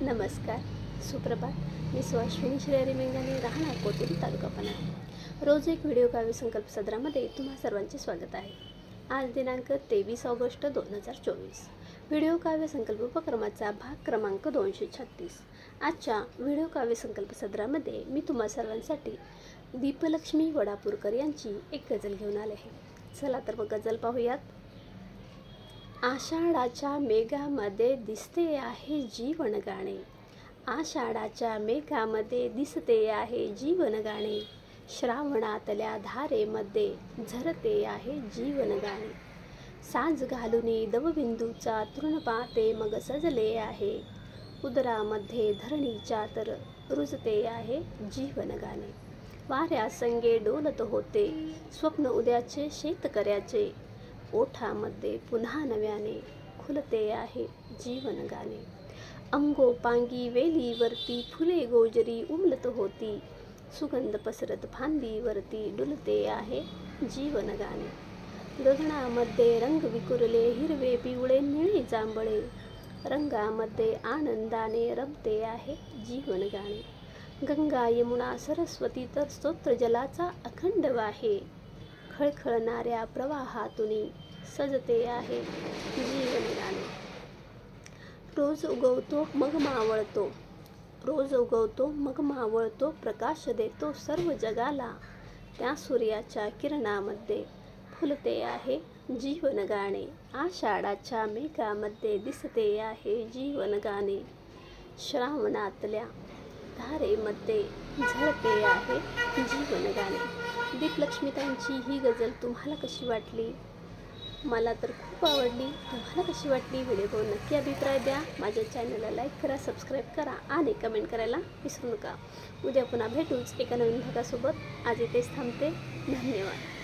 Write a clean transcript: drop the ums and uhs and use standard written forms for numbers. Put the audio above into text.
नमस्कार, सुप्रभात. मी सुहासिनी श्रेयरी मेंगाने, राहणार कोतुरी, तालुका पन्हाळा. रोज एक व्हिडिओ काव्य संकल्प सदरामध्ये तुम्हा सर्वांचे स्वागत आहे. आज दिनांक 23 ऑगस्ट 2024. व्हिडिओ काव्य संकल्प उपक्रमाचा भाग क्रमांक 236. आजच्या व्हिडिओ काव्य संकल्प सदरामध्ये मी तुम्हा सर्वांसाठी दीपलक्ष्मी वडापूरकर यांची एक गझल घेऊन आले आहे. चला तर मग गझल पाहूयात. आषाढाच्या मेघामध्ये दिसते आहे जीवन गाणे, आषाढाच्या मेघामध्ये दिसते आहे जीवन गाणे, श्रावणातल्या धारेमध्ये झरते आहे जीवन गाणे. साज घालुनी दवबिंदूचा तृण पाते मग सजले आहे, उदरामध्ये धरणीच्या तर रुजते आहे जीवन गाणे. वाऱ्या संगे डोलत होते स्वप्न उद्याचे शेतकऱ्याचे, ओठामध्ये पुन्हा नव्याने खुलते आहे जीवन गाणे. अंगोपांगी वेलीवरती फुले गोजरी उमलत होती, सुगंध पसरत फांदीवरती डुलते आहे जीवन गाणे. गगनामध्ये रंग विखुरले हिरवे पिवळे निळे जांभळे, रंगामध्ये आनंदाने रमते आहे जीवन गाणे. गंगा यमुना सरस्वती तर स्तोत्र जलाचा अखंड वाहे, खळखळणाऱ्या प्रवाहातून सजते आहे जीवन गाणे. रोज उगवतो मग मावळतो, रोज उगवतो मग मावळतो, प्रकाश देतो सर्व जगाला, त्या सूर्याच्या किरणामध्ये फुलते आहे जीवन गाणे. आषाढाच्या मेघामध्ये दिसते आहे जीवन गाणे, श्रावणातल्या धारेमध्ये झळते आहे जीवन गाणे. दीपलक्ष्मीताईंची ही गझल तुम्हाला कशी वाटली? मला तर खूप आवडली. तुम्हाला कशी वाटली? व्हिडिओ पाहून नक्की अभिप्राय द्या. माझ्या चॅनलला लाईक करा, सबस्क्राईब करा आणि कमेंट करायला विसरू नका. उद्या पुन्हा भेटूच एका नवीन भागासोबत. आज इथेच थांबते. धन्यवाद.